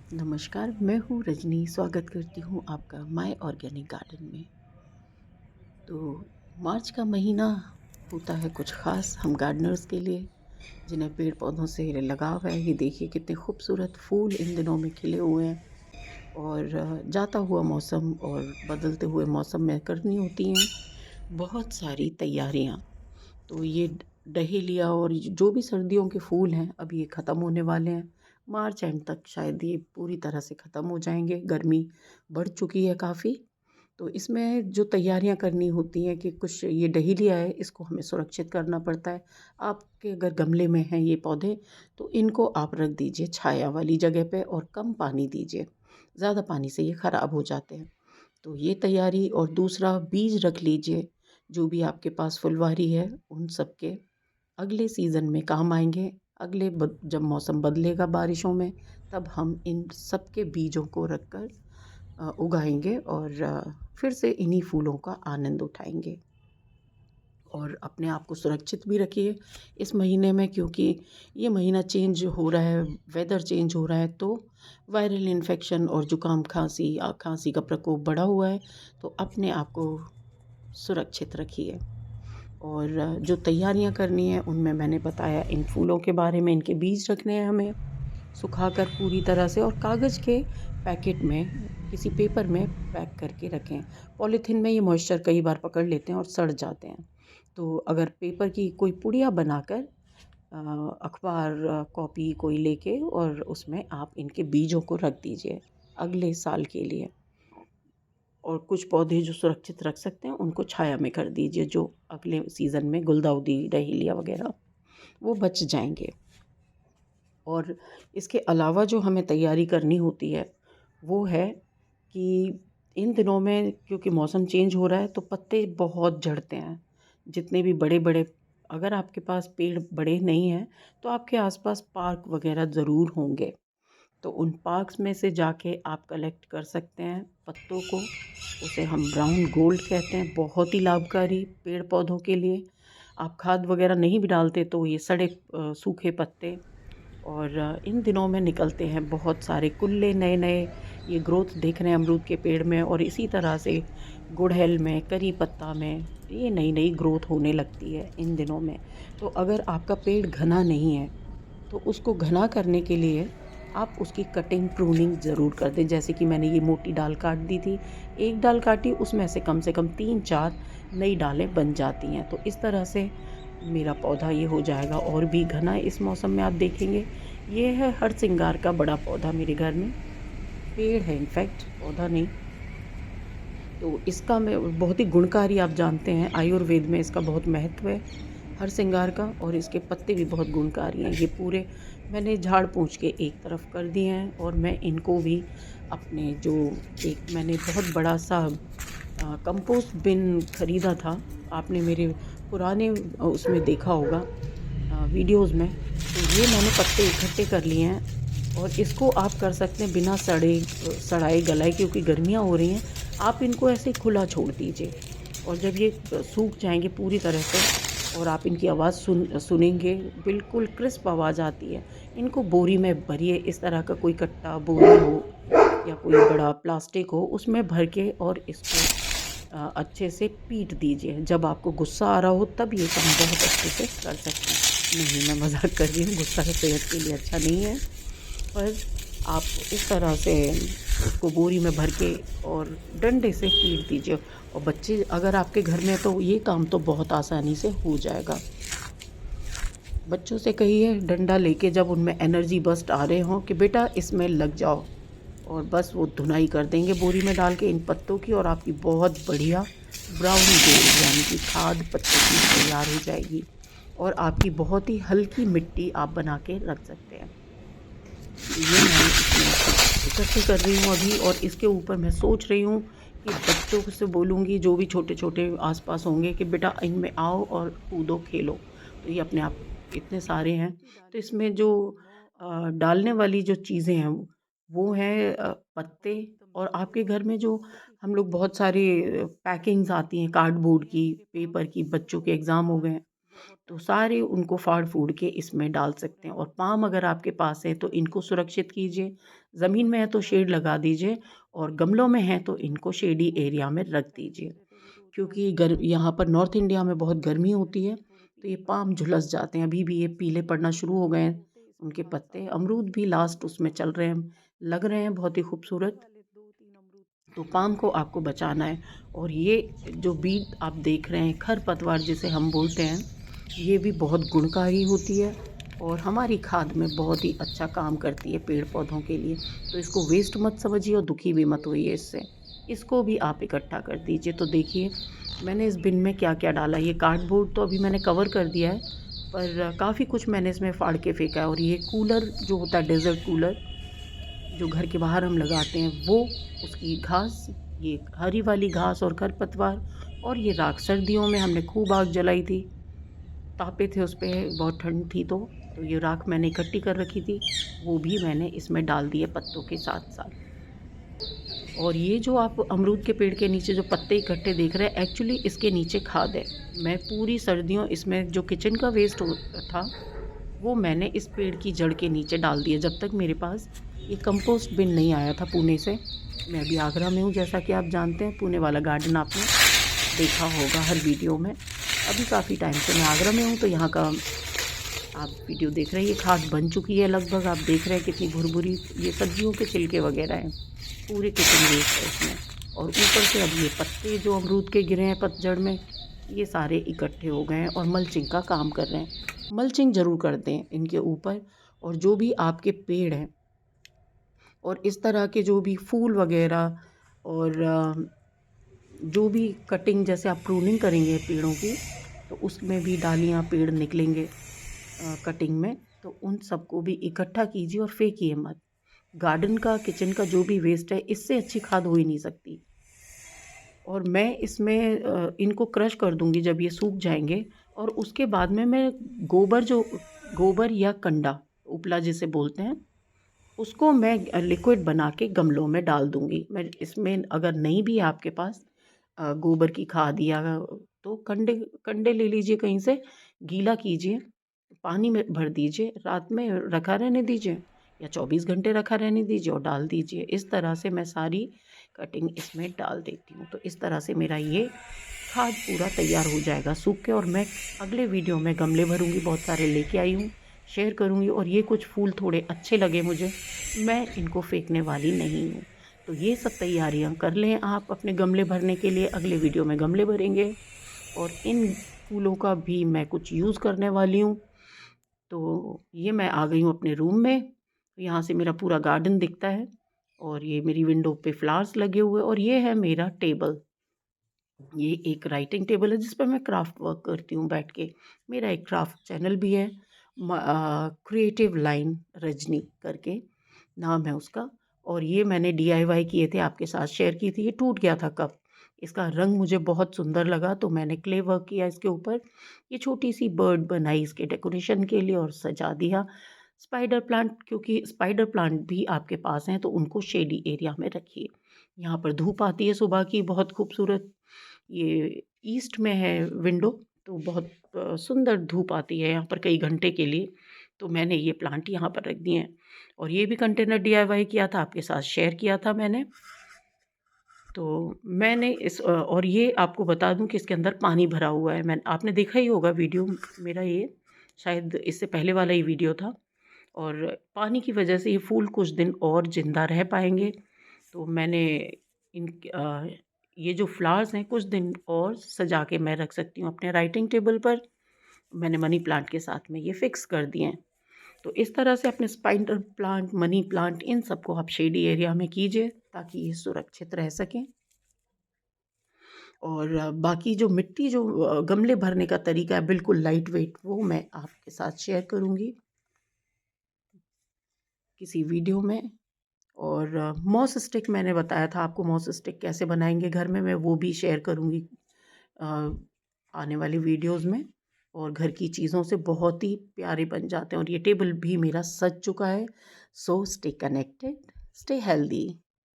नमस्कार, मैं हूँ रजनी, स्वागत करती हूँ आपका माय ऑर्गेनिक गार्डन में। तो मार्च का महीना होता है कुछ ख़ास हम गार्डनर्स के लिए, जिन्हें पेड़-पौधों से लगाव है। ये देखिए कितने खूबसूरत फूल इन दिनों में खिले हुए हैं और जाता हुआ मौसम और बदलते हुए मौसम में करनी होती हैं बहुत सारी तैयारियाँ। तो ये डहेलिया और जो भी सर्दियों के फूल हैं, अब ये ख़त्म होने वाले हैं। मार्च एंड तक शायद ये पूरी तरह से ख़त्म हो जाएँगे, गर्मी बढ़ चुकी है काफ़ी। तो इसमें जो तैयारियां करनी होती हैं कि कुछ ये डहेलिया है, इसको हमें सुरक्षित करना पड़ता है। आपके अगर गमले में हैं ये पौधे, तो इनको आप रख दीजिए छाया वाली जगह पे और कम पानी दीजिए। ज़्यादा पानी से ये ख़राब हो जाते हैं। तो ये तैयारी, और दूसरा बीज रख लीजिए। जो भी आपके पास फुलवारी है उन सब के अगले सीज़न में काम आएंगे। जब मौसम बदलेगा बारिशों में, तब हम इन सब के बीजों को रख कर उगाएंगे और फिर से इन्हीं फूलों का आनंद उठाएंगे। और अपने आप को सुरक्षित भी रखिए इस महीने में, क्योंकि ये महीना चेंज हो रहा है, वेदर चेंज हो रहा है, तो वायरल इन्फेक्शन और जुकाम खांसी खांसी का प्रकोप बढ़ा हुआ है। तो अपने आप को सुरक्षित रखिए। और जो तैयारियां करनी है उनमें मैंने बताया, इन फूलों के बारे में। इनके बीज रखने हैं हमें सुखाकर पूरी तरह से, और कागज़ के पैकेट में किसी पेपर में पैक करके रखें। पॉलीथीन में ये मॉइस्चर कई बार पकड़ लेते हैं और सड़ जाते हैं। तो अगर पेपर की कोई पुड़िया बनाकर अखबार कॉपी कोई लेके, और उसमें आप इनके बीजों को रख दीजिए अगले साल के लिए। और कुछ पौधे जो सुरक्षित रख सकते हैं उनको छाया में कर दीजिए, जो अगले सीज़न में गुलदाउदी डहेलिया वगैरह वो बच जाएंगे। और इसके अलावा जो हमें तैयारी करनी होती है वो है कि इन दिनों में क्योंकि मौसम चेंज हो रहा है, तो पत्ते बहुत झड़ते हैं। जितने भी बड़े बड़े, अगर आपके पास पेड़ बड़े नहीं हैं तो आपके आसपास पार्क वगैरह ज़रूर होंगे। तो उन पार्क्स में से जाके आप कलेक्ट कर सकते हैं पत्तों को। उसे हम ब्राउन गोल्ड कहते हैं, बहुत ही लाभकारी पेड़ पौधों के लिए। आप खाद वगैरह नहीं भी डालते तो ये सड़े सूखे पत्ते, और इन दिनों में निकलते हैं बहुत सारे कुल्ले नए नए। ये ग्रोथ देख रहे हैं अमरूद के पेड़ में, और इसी तरह से गुड़हल में, करी पत्ता में ये नई नई ग्रोथ होने लगती है इन दिनों में। तो अगर आपका पेड़ घना नहीं है, तो उसको घना करने के लिए आप उसकी कटिंग प्रूनिंग ज़रूर कर दें। जैसे कि मैंने ये मोटी डाल काट दी थी, एक डाल काटी, उसमें से कम 3-4 नई डालें बन जाती हैं। तो इस तरह से मेरा पौधा ये हो जाएगा और भी घना इस मौसम में, आप देखेंगे। ये है हरसिंगार का बड़ा पौधा मेरे घर में, पेड़ है इनफैक्ट, पौधा नहीं। तो इसका मैं बहुत ही गुणकारी, आप जानते हैं आयुर्वेद में इसका बहुत महत्व है हरसिंगार का, और इसके पत्ते भी बहुत गुणकारी हैं। ये पूरे मैंने झाड़ पूंछ के एक तरफ कर दिए हैं, और मैं इनको भी अपने जो एक मैंने बहुत बड़ा सा कंपोस्ट बिन खरीदा था, आपने मेरे पुराने उसमें देखा होगा वीडियोस में। तो ये मैंने पत्ते इकट्ठे कर लिए हैं, और इसको आप कर सकते हैं बिना सड़ाए गलाए, क्योंकि गर्मियाँ हो रही हैं। आप इनको ऐसे ही खुला छोड़ दीजिए, और जब ये सूख जाएंगे पूरी तरह से, और आप इनकी आवाज़ सुनेंगे, बिल्कुल क्रिस्प आवाज़ आती है। इनको बोरी में भरिए, इस तरह का कोई कट्टा बोरी हो या कोई बड़ा प्लास्टिक हो, उसमें भर के और इसको अच्छे से पीट दीजिए। जब आपको गुस्सा आ रहा हो तब ये काम बहुत अच्छे से कर सकते हैं। नहीं, मैं मजाक कर रही हूँ, गुस्सा सेहत के लिए अच्छा नहीं है। पर आप इस तरह से उसको बोरी में भर के और डंडे से पीट दीजिए। और बच्चे अगर आपके घर में, तो ये काम तो बहुत आसानी से हो जाएगा। बच्चों से कहिए डंडा लेके, जब उनमें एनर्जी बस्ट आ रहे हों, कि बेटा इसमें लग जाओ, और बस वो धुनाई कर देंगे बोरी में डाल के इन पत्तों की, और आपकी बहुत बढ़िया ब्राउन गोल्ड यानी कि खाद पत्तों की तैयार हो जाएगी। और आपकी बहुत ही हल्की मिट्टी आप बना के रख सकते हैं। तो ये मैं इसमें इकट्ठी कर रही हूँ अभी, और इसके ऊपर मैं सोच रही हूँ कि बच्चों से बोलूँगी, जो भी छोटे छोटे आसपास होंगे, कि बेटा इनमें आओ और कूदो खेलो। तो ये अपने आप इतने सारे हैं। तो इसमें जो डालने वाली जो चीज़ें हैं वो हैं पत्ते। और आपके घर में जो हम लोग बहुत सारे पैकिंग्स आती हैं कार्डबोर्ड की, पेपर की, बच्चों के एग्ज़ाम हो गए हैं, तो सारे उनको फाड़ फूड़ के इसमें डाल सकते हैं। और पाम अगर आपके पास है तो इनको सुरक्षित कीजिए, ज़मीन में है तो शेड लगा दीजिए, और गमलों में है तो इनको शेडी एरिया में रख दीजिए, क्योंकि यहाँ पर नॉर्थ इंडिया में बहुत गर्मी होती है, तो ये पाम झुलस जाते हैं। अभी भी ये पीले पड़ना शुरू हो गए हैं उनके पत्ते। अमरूद भी लास्ट उसमें चल रहे हैं, लग रहे हैं बहुत ही खूबसूरत। तो पाम को आपको बचाना है। और ये जो बीट आप देख रहे हैं, खरपतवार जिसे हम बोलते हैं, ये भी बहुत गुणकारी होती है और हमारी खाद में बहुत ही अच्छा काम करती है पेड़ पौधों के लिए। तो इसको वेस्ट मत समझिए और दुखी भी मत होइए इससे। इसको भी आप इकट्ठा कर दीजिए। तो देखिए मैंने इस बिन में क्या क्या डाला। ये कार्डबोर्ड तो अभी मैंने कवर कर दिया है, पर काफ़ी कुछ मैंने इसमें फाड़ के फेंका है। और ये कूलर जो होता है, डेजर्ट कूलर जो घर के बाहर हम लगाते हैं, वो उसकी घास, ये हरी वाली घास और खरपतवार, और ये राख सर्दियों में हमने खूब आग जलाई थी, तापे थे उस पर, बहुत ठंड थी तो ये राख मैंने इकट्ठी कर रखी थी, वो भी मैंने इसमें डाल दिए पत्तों के साथ साथ। और ये जो आप अमरूद के पेड़ के नीचे जो पत्ते इकट्ठे देख रहे हैं, एक्चुअली इसके नीचे खाद है। मैं पूरी सर्दियों इसमें जो किचन का वेस्ट था वो मैंने इस पेड़ की जड़ के नीचे डाल दिया, जब तक मेरे पास ये कंपोस्ट बिन नहीं आया था पुणे से। मैं अभी आगरा में हूँ, जैसा कि आप जानते हैं। पुणे वाला गार्डन आपने देखा होगा हर वीडियो में। अभी काफ़ी टाइम से मैं आगरा में हूँ, तो यहाँ का आप वीडियो देख रहे हैं। ये खाद बन चुकी है लगभग, आप देख रहे हैं कितनी भुरभुरी, ये सब्जियों के छिलके वगैरह हैं, पूरे किचन वेस्ट है इसमें। और ऊपर से अब ये पत्ते जो अमरूद के गिरे हैं पतझड़ में, ये सारे इकट्ठे हो गए हैं और मल्चिंग का काम कर रहे हैं। मल्चिंग ज़रूर कर दें इनके ऊपर। और जो भी आपके पेड़ हैं और इस तरह के जो भी फूल वगैरह, और जो भी कटिंग, जैसे आप प्रूनिंग करेंगे पेड़ों की, तो उसमें भी डालियाँ पेड़ निकलेंगे कटिंग में, तो उन सबको भी इकट्ठा कीजिए और फेंकिए मत। गार्डन का, किचन का जो भी वेस्ट है, इससे अच्छी खाद हो ही नहीं सकती। और मैं इसमें इनको क्रश कर दूंगी जब ये सूख जाएंगे। और उसके बाद में मैं गोबर या कंडा, उपला जिसे बोलते हैं, उसको मैं लिक्विड बना के गमलों में डाल दूंगी। मैं इसमें, अगर नहीं भी है आपके पास गोबर की खाद, या तो कंडे कंडे ले लीजिए कहीं से, गीला कीजिए, पानी में भर दीजिए, रात में रखा रहने दीजिए या 24 घंटे रखा रहने दीजिए और डाल दीजिए। इस तरह से मैं सारी कटिंग इसमें डाल देती हूँ। तो इस तरह से मेरा ये खाद पूरा तैयार हो जाएगा सूख के। और मैं अगले वीडियो में गमले भरूँगी, बहुत सारे लेके आई हूँ, शेयर करूँगी। और ये कुछ फूल थोड़े अच्छे लगे मुझे, मैं इनको फेंकने वाली नहीं हूँ। तो ये सब तैयारियाँ कर लें आप अपने गमले भरने के लिए। अगले वीडियो में गमले भरेंगे और इन फूलों का भी मैं कुछ यूज़ करने वाली हूँ। तो ये मैं आ गई हूँ अपने रूम में। यहाँ से मेरा पूरा गार्डन दिखता है और ये मेरी विंडो पे फ्लावर्स लगे हुए, और ये है मेरा टेबल। ये एक राइटिंग टेबल है जिस पर मैं क्राफ्ट वर्क करती हूँ बैठ के। मेरा एक क्राफ्ट चैनल भी है, क्रिएटिव लाइन रजनी करके नाम है उसका। और ये मैंने DIY किए थे, आपके साथ शेयर की थी। ये टूट गया था कप, इसका रंग मुझे बहुत सुंदर लगा तो मैंने क्ले वर्क किया इसके ऊपर। ये छोटी सी बर्ड बनाई इसके डेकोरेशन के लिए और सजा दिया। स्पाइडर प्लांट, क्योंकि स्पाइडर प्लांट भी आपके पास हैं तो उनको शेडी एरिया में रखिए। यहाँ पर धूप आती है सुबह की, बहुत खूबसूरत। ये ईस्ट में है विंडो, तो बहुत सुंदर धूप आती है यहाँ पर कई घंटे के लिए। तो मैंने ये प्लांट यहाँ पर रख दिए हैं। और ये भी कंटेनर DIY किया था, आपके साथ शेयर किया था मैंने। तो मैंने और ये आपको बता दूं कि इसके अंदर पानी भरा हुआ है। आपने देखा ही होगा वीडियो मेरा, ये शायद इससे पहले वाला ही वीडियो था। और पानी की वजह से ये फूल कुछ दिन और ज़िंदा रह पाएंगे। तो मैंने इन ये जो फ्लावर्स हैं कुछ दिन और सजा के मैं रख सकती हूँ अपने राइटिंग टेबल पर। मैंने मनी प्लांट के साथ में ये फिक्स कर दिए हैं। तो इस तरह से अपने स्पाइडर प्लांट, मनी प्लांट, इन सबको आप शेडी एरिया में कीजिए ताकि ये सुरक्षित रह सकें। और बाकी जो मिट्टी, जो गमले भरने का तरीका है बिल्कुल लाइट वेट, वो मैं आपके साथ शेयर करूँगी किसी वीडियो में। और मॉस स्टिक मैंने बताया था आपको, मॉस स्टिक कैसे बनाएंगे घर में, मैं वो भी शेयर करूँगी आने वाली वीडियोस में। और घर की चीज़ों से बहुत ही प्यारे बन जाते हैं। और ये टेबल भी मेरा सज चुका है। So stay connected, stay healthy.